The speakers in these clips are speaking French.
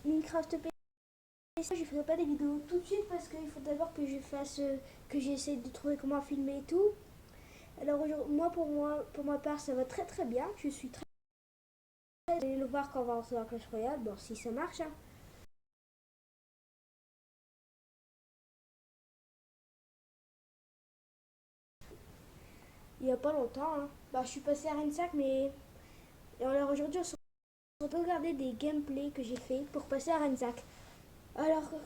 Minecraft PC, je ferai pas des vidéos tout de suite parce qu'il faut d'abord que je fasse, que j'essaie de trouver comment filmer et tout. Alors pour ma part, ça va très très bien. Je suis très allez le voir quand on va rentrer dans Clash Royale. Bon, si ça marche, hein. Il y a pas longtemps, hein. Bah, je suis passé à Rensac, mais et alors aujourd'hui, on peut regarder des gameplays que j'ai fait pour passer à Rensac. Alors, quand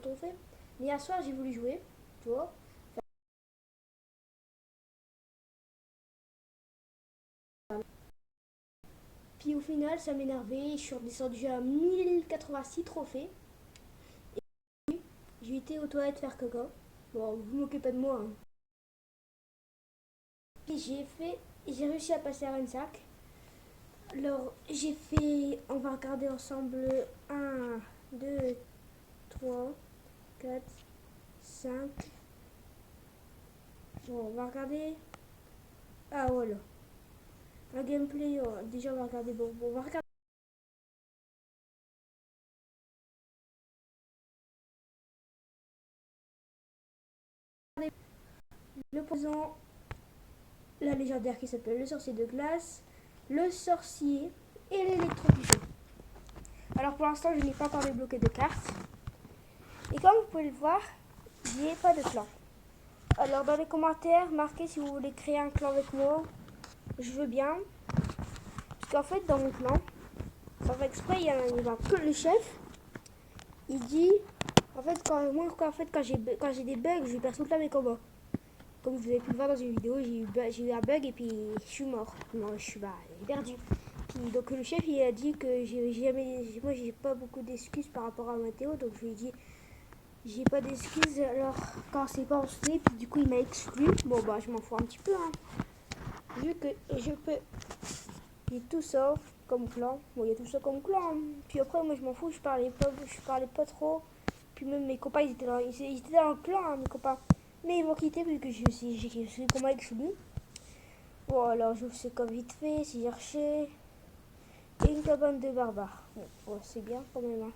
on fait, mais hier soir, j'ai voulu jouer, tu vois. Puis au final, ça m'énervait. Je suis redescendu à 1086 trophées. J'ai été aux toilettes faire caca. Bon, vous moquez pas de moi, hein. Puis j'ai réussi à passer à Rensac. Alors, j'ai fait, on va regarder ensemble un 2 3 4 5. Bon, on va regarder. Ah, voilà. Un gameplay, déjà, on va regarder. Bon, on va regarder l'opposant, la légendaire qui s'appelle le sorcier de glace, le sorcier et l'électrocution. Alors, pour l'instant, je n'ai pas encore débloqué de cartes. Et comme vous pouvez le voir, il n'y a pas de clan. Alors, dans les commentaires, marquez si vous voulez créer un clan avec moi. Je veux bien. Parce qu'en fait, dans mon clan, sans faire exprès, il y a que le chef. Il dit, en fait, quand j'ai des bugs, je perds tout le temps mes combats. Comme vous avez pu le voir dans une vidéo, j'ai eu un bug et puis je suis mort. Non, j'ai perdu. Puis, donc le chef, il a dit que moi, j'ai pas beaucoup d'excuses par rapport à Mathéo. Donc je lui ai dit, j'ai pas d'excuses alors quand c'est pas en slip. Puis du coup, il m'a exclu. Bon, bah, je m'en fous un petit peu, hein. Vu que je peux. Il y a tout ça comme clan. Bon, il y a tout ça comme clan, hein. Puis après, moi, je m'en fous. Je parlais pas trop. Puis même mes copains, ils étaient dans le clan, hein, mes copains. Mais ils vont quitter vu que j'ai suis comme exclu. Bon, alors je sais comme vite fait, si j'ai recherché. Et une cabane de barbares. Bon, ouais, c'est bien quand même, hein.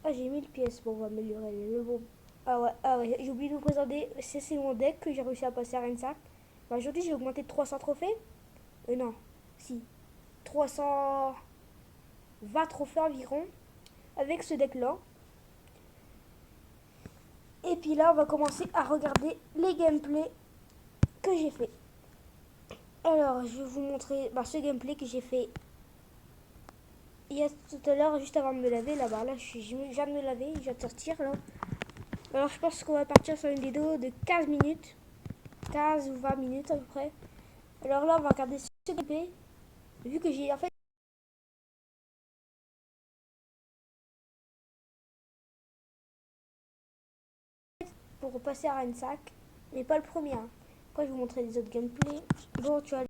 Ah, j'ai 1000 pièces. Bon, on va améliorer le bon. Ah ouais, j'ai oublié de vous présenter. C'est mon deck que j'ai réussi à passer à Rensac. Bah, aujourd'hui, j'ai augmenté de 300 trophées. Non, si. 320 trophées environ. Avec ce deck-là. Et puis là, on va commencer à regarder les gameplays que j'ai fait. Alors, je vais vous montrer ce gameplay que j'ai fait il y a tout à l'heure, juste avant de me laver. Là-bas, là, je viens de me laver, je viens de sortir là. Alors, je pense qu'on va partir sur une vidéo de 15 minutes. 15 ou 20 minutes à peu près. Alors là, on va regarder ce gameplay. Vu que j'ai en fait pour passer à Rensac, mais pas le premier, hein. Après, je vais vous montrer les autres gameplays. Bon, tu as les...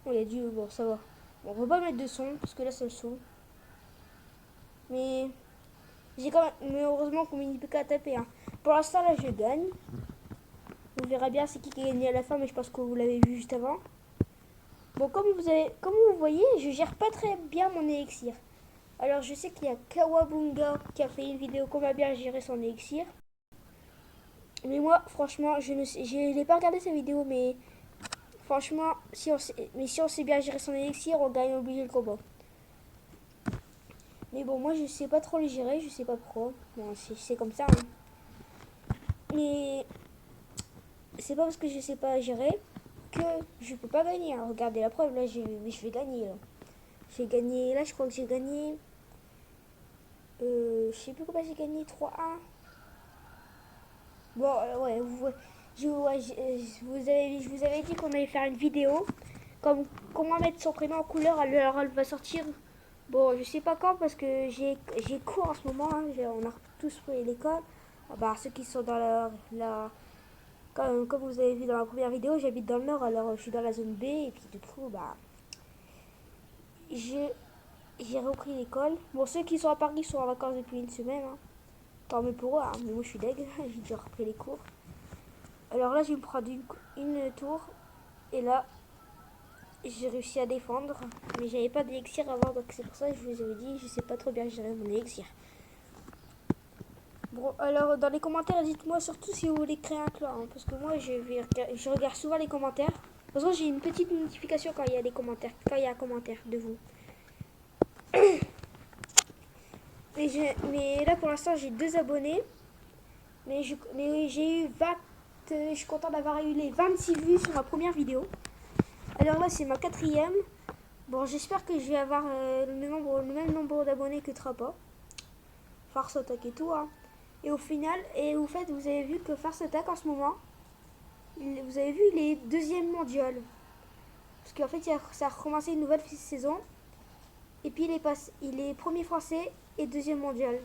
Bon, il y a du... Bon, ça va. Bon, on va pas mettre de son, parce que là, ça me saoule. Mais... Mais heureusement qu'on mini PK à taper, hein. Pour l'instant, là, je gagne. On verra bien c'est qui a gagné à la fin, mais je pense que vous l'avez vu juste avant. Bon, comme vous voyez, je gère pas très bien mon élixir. Alors, je sais qu'il y a Kawabunga qui a fait une vidéo comment bien gérer son élixir. Mais moi, franchement, je n'ai pas regardé sa vidéo, mais franchement, si on sait bien gérer son élixir, on gagne obligé le combat. Mais bon, moi, je sais pas trop le gérer, je sais pas pourquoi. Bon, c'est comme ça, hein. Mais c'est pas parce que je sais pas gérer que je peux pas gagner, hein. Regardez la preuve, là, je vais gagner, là. J'ai gagné, là, je crois que j'ai gagné... je sais plus combien j'ai gagné, 3-1. Bon, ouais, je vous avais dit qu'on allait faire une vidéo. Comme comment mettre son prénom en couleur, alors elle va sortir. Bon, je sais pas quand parce que j'ai cours en ce moment, hein. On a tous pris l'école. Bah, ceux qui sont dans comme vous avez vu dans la première vidéo, j'habite dans le nord, alors je suis dans la zone B, et puis du coup, bah, j'ai j'ai repris l'école. Bon, ceux qui sont à Paris sont en vacances depuis une semaine, hein. Tant mieux pour eux, hein. Mais moi je suis deg, j'ai déjà repris les cours. Alors là, je vais me prendre une tour, et là, j'ai réussi à défendre, mais j'avais pas d'élixir avant, donc c'est pour ça que je vous avais dit, je sais pas trop bien gérer mon élixir. Bon, alors dans les commentaires, dites-moi surtout si vous voulez créer un clan, hein, parce que moi je regarde souvent les commentaires. De toute façon, j'ai une petite notification quand il y a des commentaires, quand il y a un commentaire de vous. Mais là pour l'instant, j'ai 2 abonnés, mais j'ai eu 20, je suis content d'avoir eu les 26 vues sur ma première vidéo. Alors là, c'est ma 4e. Bon, j'espère que je vais avoir le même nombre d'abonnés que Trapa. Farce Attack et tout, hein. Et au final, et au fait, vous avez vu que Farce Attack en ce moment, vous avez vu les 2e mondiales. Parce qu'en fait, ça a recommencé une nouvelle saison. Et puis il est premier français et 2e mondial.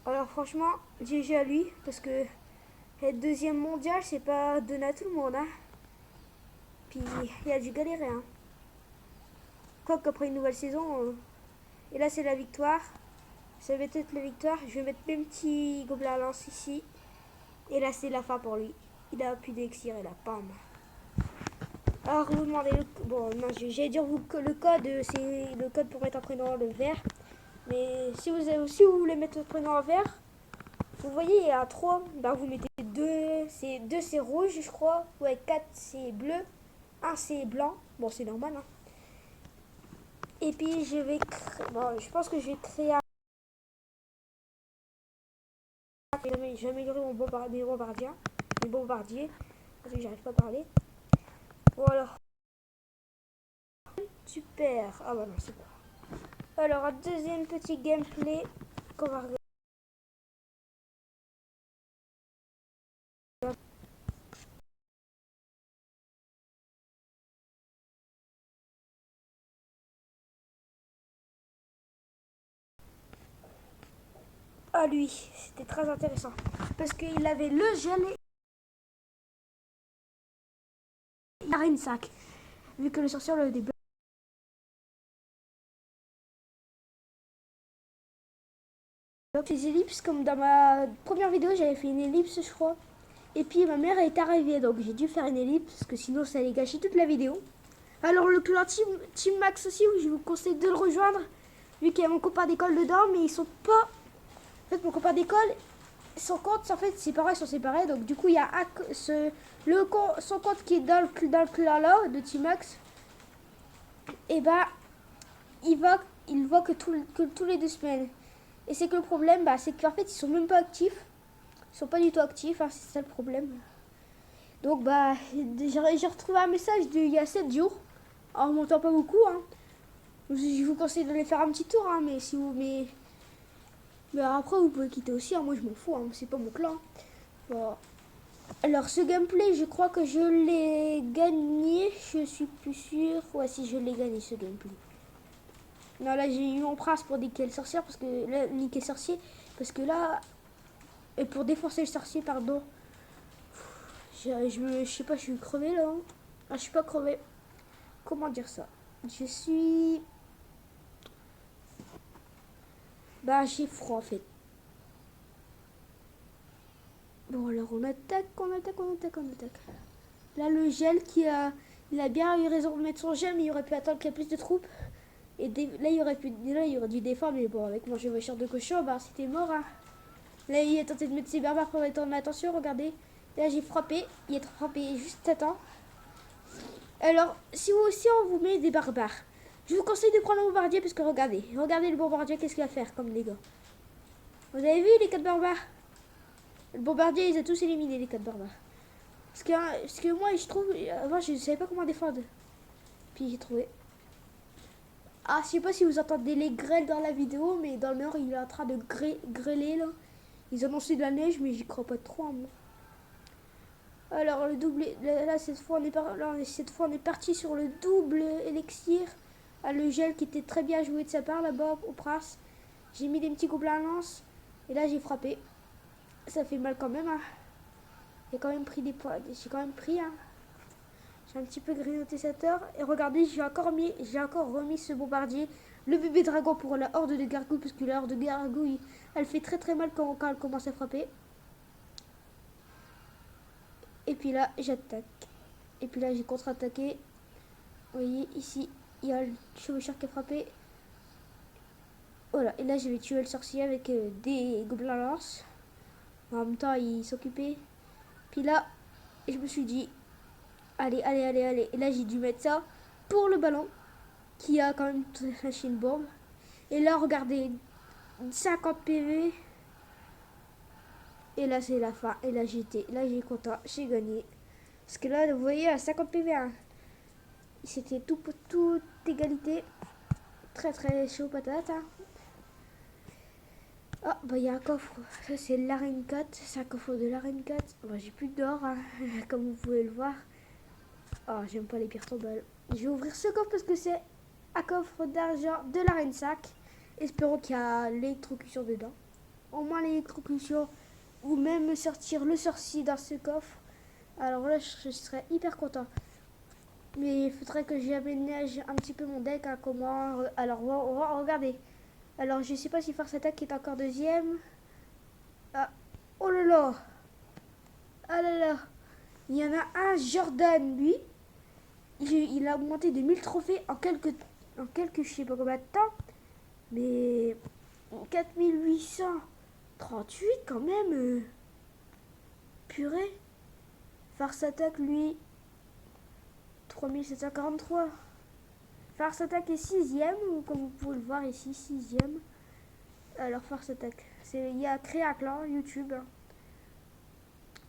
Alors franchement, GG à lui. Parce que être 2e mondial, c'est pas donné à tout le monde, hein. Puis il a dû galérer, hein. Quoi qu'après une nouvelle saison. Et là, c'est la victoire. Ça va être la victoire. Je vais mettre mes petits gobelins à lance ici. Et là, c'est la fin pour lui. Il a plus d'élixir et la pomme. Alors, vous demandez bon, non, j'allais dire que le code, c'est le code pour mettre un prénom le vert. Mais si vous voulez mettre votre prénom en vert, vous voyez, il y a 3. Ben, vous mettez 2, c'est rouge, je crois. Ouais, 4, c'est bleu. 1, c'est blanc. Bon, c'est normal, hein. Et puis, je pense que je vais créer un. Je vais améliorer mes bombardiers. Parce que j'arrive pas à parler. Voilà. Super. Ah bah non, c'est pas. Alors, un deuxième petit gameplay qu'on va regarder. À lui, c'était très intéressant. Parce qu'il avait le gel et la reine 5. Vu que le sorcier le débloque. Des ellipses, comme dans ma première vidéo, j'avais fait une ellipse, je crois. Et puis ma mère est arrivée, donc j'ai dû faire une ellipse, parce que sinon ça allait gâcher toute la vidéo. Alors le clan Team Max aussi, je vous conseille de le rejoindre, vu qu'il y a mon copain d'école dedans, mais ils sont pas... En fait, mon copain d'école, son compte, en fait, ses parents sont séparés, donc du coup, il y a son compte qui est dans le clan là, de Team Max, et bah, il voit que tous les 2 semaines. Et c'est que le problème, bah, c'est qu'en fait, ils sont même pas actifs. Ils sont pas du tout actifs, hein, c'est ça le problème. Donc, bah, j'ai retrouvé un message d'il y a 7 jours, en remontant pas beaucoup, hein. Je vous conseille de les faire un petit tour, hein, mais si vous... Mais après, vous pouvez quitter aussi, hein, moi je m'en fous, hein, c'est pas mon clan. Bon. Alors, ce gameplay, je crois que je l'ai gagné, je suis plus sûre. Ouais, si je l'ai gagné, ce gameplay. Non, là, j'ai eu mon prince pour niquer le sorcier, parce que là, niquer le sorcier, parce que là, et pour défoncer le sorcier, pardon. Je sais pas, je suis crevée là, hein. Ah, je suis pas crevée. Comment dire ça? Je suis... Bah, j'ai froid en fait. Bon, alors on attaque. Là, le gel il a bien eu raison de mettre son gel, mais il aurait pu attendre qu'il y ait plus de troupes. Et là, il aurait dû défendre, mais bon, avec mon chevaucheur de cochon, bah, c'était mort, hein. Là, il a tenté de mettre ses barbares pour mettre en attention, regardez. Là, j'ai frappé. Il est frappé juste à temps. Alors, si on vous met des barbares, je vous conseille de prendre le bombardier parce que regardez le bombardier, qu'est-ce qu'il va faire comme les gars. Vous avez vu les 4 barbares? Le bombardier, ils ont tous éliminé les 4 barbares. Parce que moi, je trouve, avant, je ne savais pas comment défendre. Puis j'ai trouvé. Ah, je sais pas si vous entendez les grêles dans la vidéo, mais dans le nord, il est en train de grêler là. Ils ont annoncé de la neige, mais j'y crois pas trop, hein, moi. Alors le double, là cette fois on est parti sur le double élixir à le gel qui était très bien joué de sa part là-bas au prince. J'ai mis des petits gobelins à lance et là j'ai frappé. Ça fait mal quand même. Hein. J'ai quand même pris des points. J'ai quand même pris. Hein. J'ai un petit peu grignoté cette heure. Et regardez, j'ai encore remis ce bombardier. Le bébé dragon pour la horde de gargouilles. Parce que la horde de gargouilles, elle fait très très mal quand elle commence à frapper. Et puis là, j'attaque. Et puis là, j'ai contre-attaqué. Vous voyez, ici, il y a le chevaucheur qui a frappé. Voilà, et là, je vais tuer le sorcier avec des gobelins lance. En même temps, il s'occupait. Puis là, je me suis dit, allez, allez, allez, allez. Et là, j'ai dû mettre ça pour le ballon, qui a quand même lâché une bombe. Et là, regardez, 50 PV. Et là, c'est la fin. Et là, j'ai content, j'ai gagné. Parce que là, vous voyez, à 50 PV, hein, c'était toute égalité. Très, très chaud patate. Hein. Ah, bah il y a un coffre. Ça, c'est l'arène 4. C'est un coffre de l'arène 4. Bah, j'ai plus d'or, hein, comme vous pouvez le voir. Oh, j'aime pas les pierres tombales. Je vais ouvrir ce coffre parce que c'est un coffre d'argent de l'arène 5. Espérons qu'il y a l'électrocution dedans. Au moins l'électrocution. Ou même sortir le sorcier dans ce coffre. Alors là, je serais hyper content. Mais il faudrait que j'aménage un petit peu mon deck. Hein, comment. Alors, regardez. Alors, je sais pas si Force Attack est encore deuxième. Ah, oh là là. Ah là là. Il y en a un, Jordan, lui. Il a augmenté de 1000 trophées en quelques je sais pas combien de temps. Mais 4838 quand même. Purée. Farce Attack, lui, 3743. Farce Attack est 6ème, comme vous pouvez le voir ici, 6ème. Alors, Farce Attack, il a créé un clan YouTube.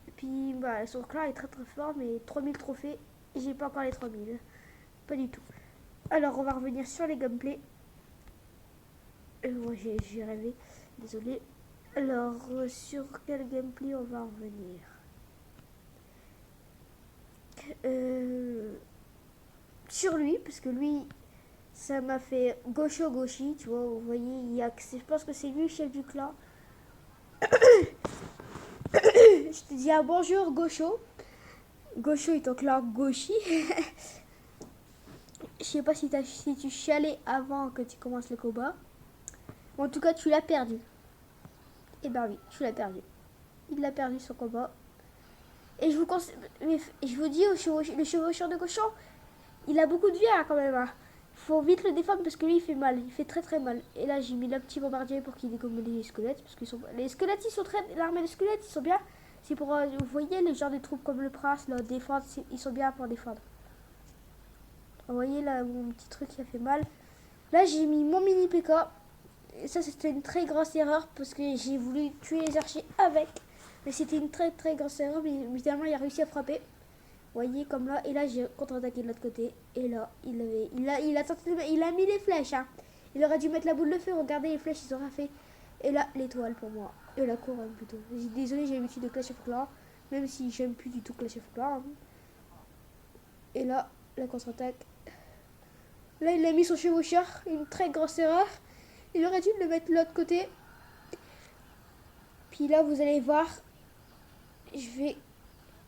Et puis, bah, son clan est très très fort, mais 3000 trophées, et j'ai pas encore les 3000. Pas du tout. Alors, on va revenir sur les gameplays. Moi, j'ai rêvé, désolé. Alors, sur quel gameplay on va revenir sur lui, parce que lui, ça m'a fait Gosho Goshi, tu vois, vous voyez, je pense que c'est lui le chef du clan. Je te dis bonjour Gosho. Gosho est au clan Goshi. Je sais pas si tu chialais avant que tu commences le combat. En tout cas, tu l'as perdu. Et ben oui, tu l'as perdu. Il l'a perdu son combat. Et je vous dis, le chevaucheur de cochon, il a beaucoup de vie hein, quand même. Hein. Faut vite le défendre parce que lui il fait mal, il fait très très mal. Et là j'ai mis le petit bombardier pour qu'il dégomme les squelettes parce qu'ils sont les squelettes ils sont très l'armée des squelettes ils sont bien. C'est pour vous voyez les genres de troupes comme le prince là défendre, ils sont bien pour défendre. Vous voyez là mon petit truc qui a fait mal. Là j'ai mis mon mini PK. Et ça c'était une très grosse erreur parce que j'ai voulu tuer les archers avec. Mais c'était une très très grosse erreur mais finalement il a réussi à frapper. Vous voyez comme là, et là j'ai contre-attaqué de l'autre côté. Et là, il a mis les flèches. Hein. Il aurait dû mettre la boule de feu. Regardez les flèches, ils auraient fait. Et là, l'étoile pour moi. Et la couronne plutôt. Désolé, j'ai l'habitude de Clash of Clans. Même si j'aime plus du tout Clash of Clans. Hein. Et là, la contre-attaque. Là, il a mis son chevaucheur. Une très grosse erreur. Il aurait dû le mettre de l'autre côté. Puis là, vous allez voir. Je vais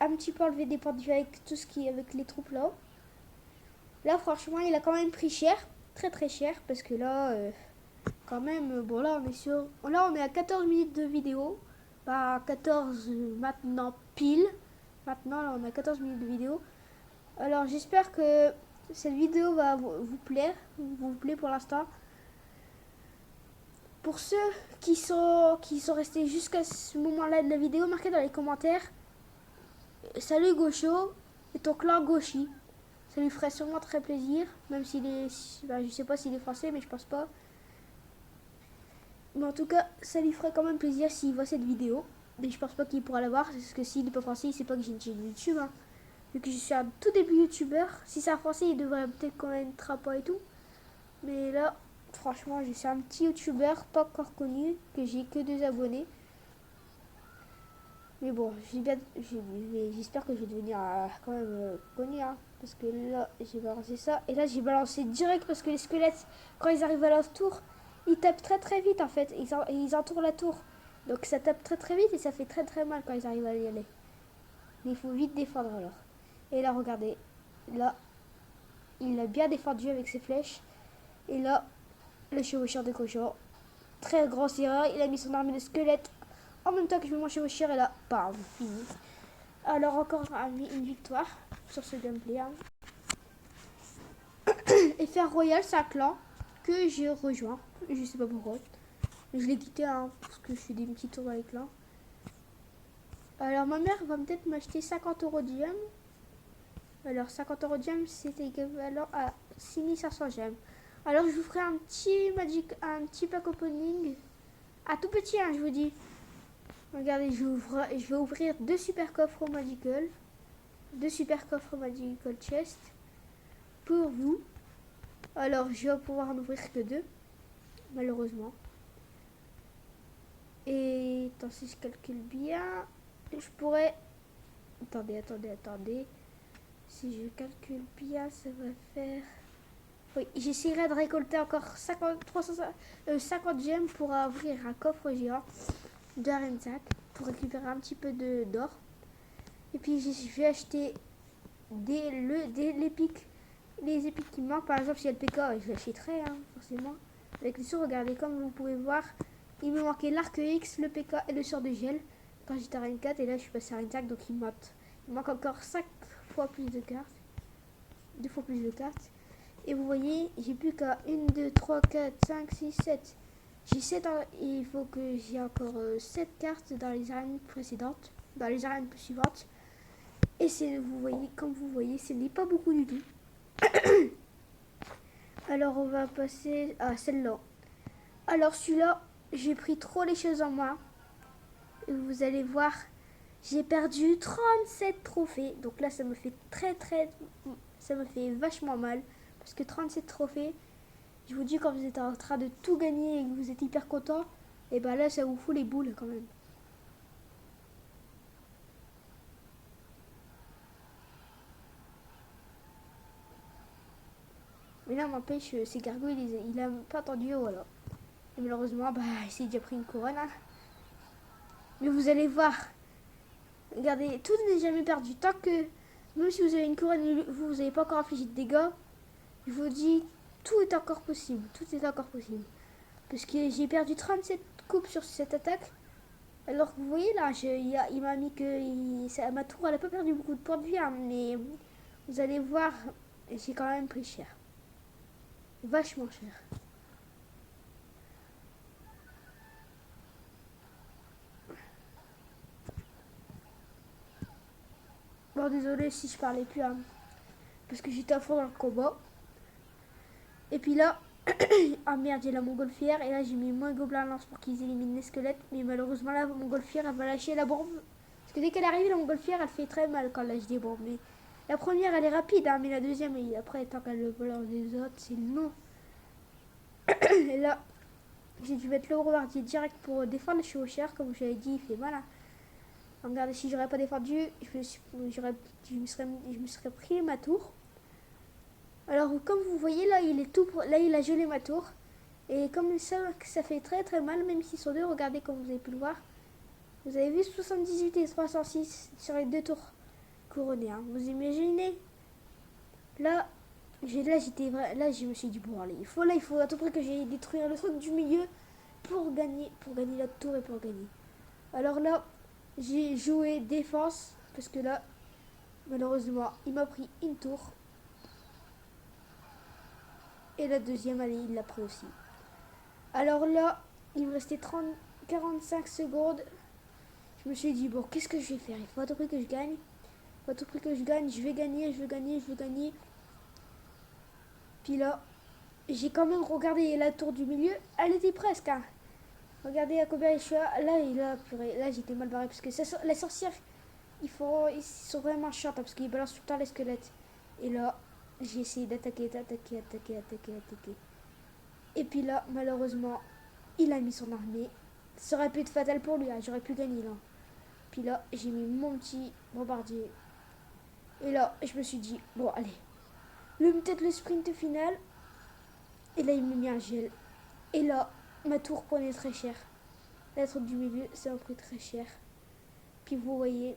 un petit peu enlever des points de vue avec tout ce qui est avec les troupes là. Là franchement il a quand même pris cher, très très cher parce que là quand même bon là on est à 14 minutes de vidéo, pas 14 maintenant pile. Maintenant là on a 14 minutes de vidéo. Alors j'espère que cette vidéo va vous plaire, pour l'instant. Pour ceux qui sont restés jusqu'à ce moment-là de la vidéo, marquez dans les commentaires salut Gosho et ton clan Goshi. Ça lui ferait sûrement très plaisir, même s'il est... je sais pas s'il est français, mais je pense pas. Mais en tout cas, ça lui ferait quand même plaisir s'il voit cette vidéo. Mais je pense pas qu'il pourra la voir, parce que s'il n'est pas français, il sait pas que j'ai une chaîne YouTube. Hein. Vu que je suis un tout début youtubeur. Si c'est un français, il devrait peut-être quand même pas et tout. Mais là, franchement, je suis un petit youtubeur pas encore connu, que j'ai que 2 abonnés. Mais bon, j'espère que je vais devenir quand même connu. Hein, parce que là, j'ai balancé ça. Et là, j'ai balancé direct parce que les squelettes, quand ils arrivent à leur tour, ils tapent très très vite en fait. Ils entourent la tour. Donc ça tape très très vite et ça fait très très mal quand ils arrivent à y aller. Mais il faut vite défendre alors. Et là, regardez. Là, il a bien défendu avec ses flèches. Et là, le chevaucheur de cochon. Très grosse erreur. Il a mis son armée de squelette en même temps que je mon chevaucheur. Et là, bam, fini. Alors encore une victoire sur ce gameplay. Hein. Et Fer Royal, c'est un clan que j'ai rejoint. Je sais pas pourquoi. Je l'ai quitté hein, parce que je fais des petits tours dans les clans. Alors ma mère va peut-être m'acheter 50 € de gemmes. Alors 50 € de gemmes, c'est équivalent à 6500 gemmes. Alors je vous ferai un petit pack opening. Ah tout petit hein, je vous dis. Regardez, je vais ouvrir 2 super coffres magical. 2 super coffres magical chest. Pour vous. Alors je vais pouvoir en ouvrir que 2. Malheureusement. Et attends, si je calcule bien, je pourrais... Attendez. Si je calcule bien, ça va faire... Oui, j'essaierai de récolter encore 50 gemmes pour ouvrir un coffre géant de Renzac pour récupérer un petit peu d'or. Et puis je vais acheter les épiques qui me manquent. Par exemple, si il y a le PK, je l'achèterai hein, forcément. Avec les sous, regardez, comme vous pouvez voir, il me manquait l'arc X, le PK et le sort de gel quand j'étais à Rennes 4 et là je suis passé à Rennes 5 donc il manque encore 5 fois plus de cartes. 2 fois plus de cartes. Et vous voyez, j'ai plus qu'à 1, 2, 3, 4, 5, 6, 7. J'ai 7 et il faut que j'ai encore 7 cartes dans les arènes précédentes, dans les arènes suivantes. Et vous voyez, comme vous voyez, ce n'est pas beaucoup du tout. Alors on va passer à celle-là. Alors celui-là, j'ai pris trop les choses en main. Et vous allez voir, j'ai perdu 37 trophées. Donc là, ça me fait ça me fait vachement mal. Parce que 37 trophées, je vous dis, quand vous êtes en train de tout gagner et que vous êtes hyper content, et ben là, ça vous fout les boules quand même. Mais là, n'empêche, ces gargouilles, il a pas attendu, voilà. Et malheureusement, bah, il s'est déjà pris une couronne. Hein. Mais vous allez voir, regardez, tout n'est jamais perdu. Tant que, même si vous avez une couronne et vous n'avez pas encore infligé de dégâts, je vous dis, tout est encore possible. Tout est encore possible. Parce que j'ai perdu 37 coupes sur cette attaque. Alors que vous voyez là, il m'a mis que ma tour, elle n'a pas perdu beaucoup de points de vie. Hein, mais vous allez voir, j'ai quand même pris cher. Vachement cher. Bon, désolé si je parlais plus. Hein, parce que j'étais à fond dans le combat. Et puis là, ah merde, j'ai la montgolfière. Et là, j'ai mis moins gobelins lance pour qu'ils éliminent les squelettes. Mais malheureusement, la montgolfière, elle va lâcher la bombe. Parce que dès qu'elle arrive, la montgolfière, elle fait très mal quand elle lâche des bombes. Mais la première, elle est rapide. Hein, mais la deuxième, et après, tant qu'elle le vole des autres, c'est non. Et là, j'ai dû mettre le bombardier direct pour défendre le chevaucheur. Comme je l'avais dit, il fait mal. Hein. Regardez, si j'aurais pas défendu, je me serais pris ma tour. Alors, comme vous voyez, là, il a gelé ma tour. Et comme ça fait très très mal, même s'ils sont deux, regardez comme vous avez pu le voir. Vous avez vu 78 et 306 sur les 2 tours couronnées. Hein. Vous imaginez? Là, je me suis dit, bon, allez, il faut à tout prix que j'aille détruire le truc du milieu pour gagner la tour et pour gagner. Alors là, j'ai joué défense parce que là, malheureusement, il m'a pris une tour. Et la deuxième, allez, il l'a pris aussi. Alors là, il me restait 45 secondes. Je me suis dit, bon, qu'est-ce que je vais faire? Il faut à tout prix que je gagne. Il faut à tout prix que je gagne. Je vais gagner. Puis là, j'ai quand même regardé la tour du milieu. Elle était presque. Hein. Regardez à combien je suis. Là, j'étais mal barré. Parce que les sorcières, ils sont vraiment chiantes. Hein, parce qu'ils balancent tout le temps les squelettes. Et là, j'ai essayé d'attaquer. Et puis là, malheureusement, il a mis son armée. Ça aurait pu être fatal pour lui. Hein, j'aurais pu gagner là. Puis là, j'ai mis mon petit bombardier. Et là, je me suis dit, bon, allez. Peut-être le sprint final. Et là, il me met un gel. Et là, ma tour prenait très cher. La lettre du milieu, ça m'a pris très cher. Puis vous voyez,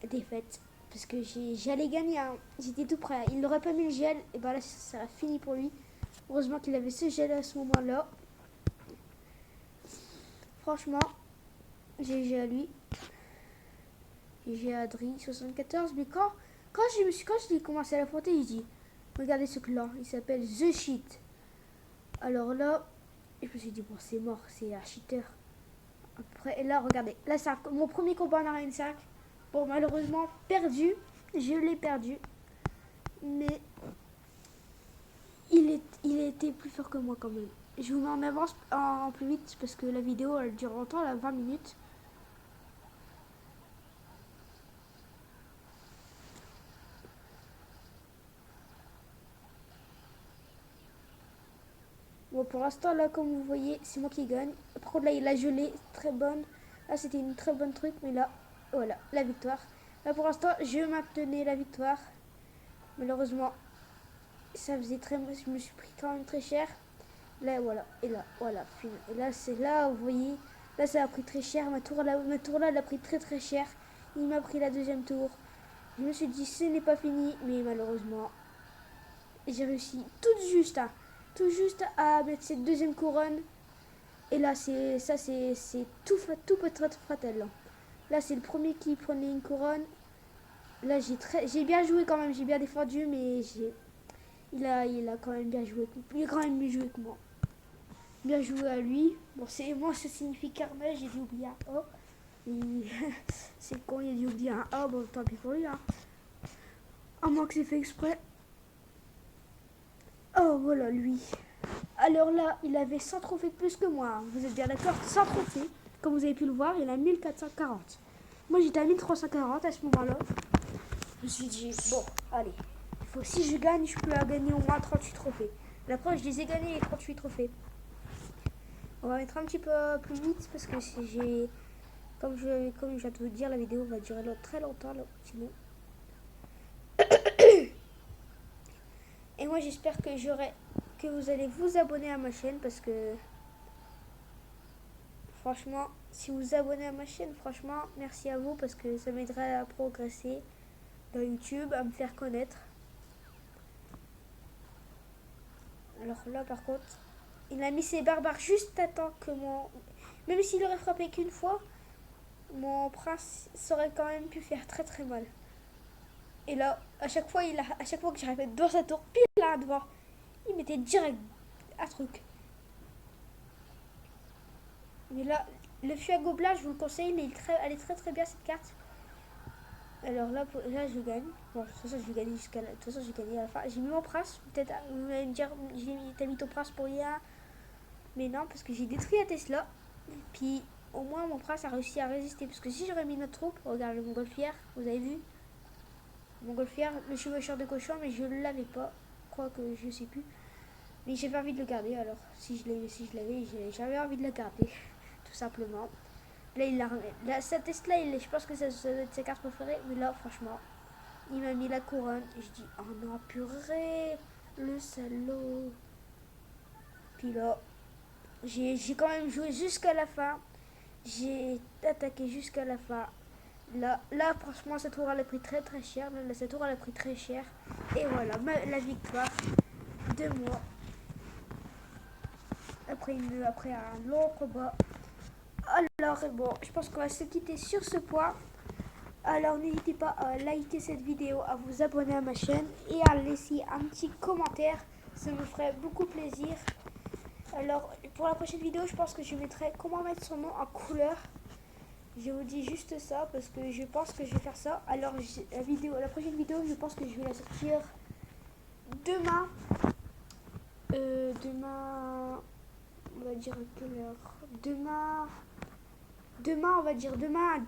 défaite. Parce que j'allais gagner, hein. J'étais tout prêt. Il n'aurait pas mis le gel, et ben là, ça a fini pour lui. Heureusement qu'il avait ce gel à ce moment-là. Franchement, GG à lui. GG à Adri, 74. Mais quand j'ai commencé à l'affronter, j'ai dit, regardez ce clan, il s'appelle The Cheat. Alors là, je me suis dit, bon, c'est mort, c'est un cheater. Après, et là, regardez, là, c'est mon premier combat en arène 5. Bon, malheureusement, perdu. Je l'ai perdu. Mais il était plus fort que moi quand même. Je vous mets en avance en plus vite parce que la vidéo, elle dure longtemps, là, 20 minutes. Bon, pour l'instant, là, comme vous voyez, c'est moi qui gagne. Par contre, là, il a gelé, très bonne. Là, c'était une très bonne truc, mais là, voilà, la victoire. Là, pour l'instant, je maintenais la victoire. Malheureusement, ça faisait très... Je me suis pris quand même très cher. Là, voilà, et là, voilà, fini. Et là, c'est là, vous voyez, là, ça a pris très cher. Ma tour, là, elle a pris très très cher. Il m'a pris la deuxième tour. Je me suis dit, ce n'est pas fini, mais malheureusement, j'ai réussi tout juste à mettre cette deuxième couronne. Et là, c'est tout peut être fatal. Là, c'est le premier qui prenait une couronne. Là, j'ai bien joué quand même, j'ai bien défendu, mais il a quand même bien joué. Il a quand même mieux joué que moi. Bien joué à lui. Bon, moi, ça signifie carnage, j'ai dû oublier un O. C'est con, il a dû oublier un O, bon, tant pis pour lui. Hein. À moins que c'est fait exprès. Oh, voilà, lui. Alors là, il avait 100 trophées de plus que moi. Vous êtes bien d'accord? 100 trophées. Comme vous avez pu le voir, il a 1440. Moi, j'étais à 1340 à ce moment-là. Je me suis dit, bon, allez. Si je gagne, je peux gagner au moins 38 trophées. La preuve, je les ai gagnés, les 38 trophées. On va mettre un petit peu plus vite parce que comme je viens de vous dire, la vidéo va durer très longtemps là, sinon. Et moi, j'espère que vous allez vous abonner à ma chaîne parce que franchement, si vous vous abonnez à ma chaîne, franchement, merci à vous parce que ça m'aiderait à progresser dans YouTube, à me faire connaître. Alors là, par contre, il a mis ses barbares juste à temps que même s'il aurait frappé qu'une fois, mon prince aurait quand même pu faire très très mal. Et là, à chaque fois que j'arrivais devant sa tour, pile là devant, il mettait direct un truc. Mais là, le fût à gobelin, je vous le conseille, elle est très très bien cette carte. Alors là, je gagne. Bon, de toute façon, je vais gagner de toute façon, j'ai gagné à la fin. J'ai mis mon prince. Peut-être, vous allez me dire, t'as mis ton prince pour rien. Mais non, parce que j'ai détruit la Tesla. Puis, au moins, mon prince a réussi à résister. Parce que si j'aurais mis notre troupe, regarde le montgolfière, vous avez vu montgolfière, le chevaucheur de cochon, mais je ne l'avais pas. Je crois que je sais plus. Mais j'avais envie de le garder. Alors, si je l'avais, j'avais envie de le garder. Tout simplement. Là, il l'a remis. Sa Tesla, je pense que ça doit être sa carte préférée. Mais là, franchement, il m'a mis la couronne. Et je dis, oh non, purée, le salaud. Puis là, j'ai quand même joué jusqu'à la fin. J'ai attaqué jusqu'à la fin. Là, franchement, cette tour, elle a pris très très cher. Là, cette tour, elle a pris très cher. Et voilà, la victoire de moi. Après un long combat. Alors, bon, je pense qu'on va se quitter sur ce point. Alors, n'hésitez pas à liker cette vidéo, à vous abonner à ma chaîne et à laisser un petit commentaire. Ça me ferait beaucoup plaisir. Alors, pour la prochaine vidéo, je pense que je mettrai comment mettre son nom en couleur. Je vous dis juste ça parce que je pense que je vais faire ça. Alors, la prochaine vidéo, je pense que je vais la sortir demain. Demain, on va dire à quelle heure? Demain, on va dire demain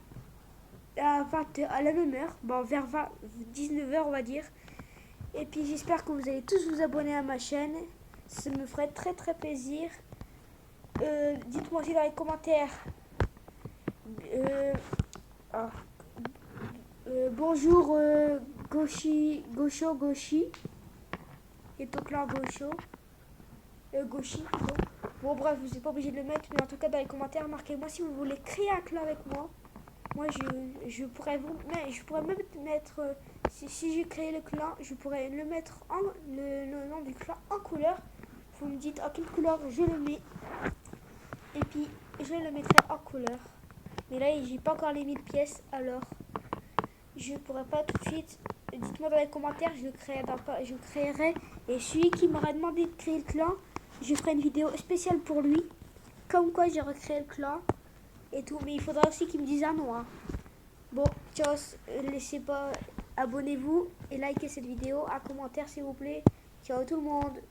à 20h, à la même heure, bon, vers 19h, on va dire. Et puis, j'espère que vous allez tous vous abonner à ma chaîne. Ça me ferait très très plaisir. Dites-moi aussi dans les commentaires. Bonjour Gauchi et ton clan Gauchi plutôt. Bon bref, vous n'êtes pas obligé de le mettre, mais en tout cas dans les commentaires, marquez-moi si vous voulez créer un clan avec moi. Moi je pourrais même mettre, si j'ai créé le clan, je pourrais le mettre le nom du clan en couleur. Vous me dites à quelle couleur je le mets. Et puis je le mettrai en couleur. Mais là j'ai pas encore les 1000 pièces, alors je pourrais pas tout de suite. Dites-moi dans les commentaires, je créerai. Et celui qui m'aura demandé de créer le clan, je ferai une vidéo spéciale pour lui. Comme quoi j'ai recréé le clan et tout. Mais il faudra aussi qu'il me dise un nom. Hein. Bon, ciao, laissez pas, abonnez-vous et likez cette vidéo, un commentaire s'il vous plaît. Ciao tout le monde.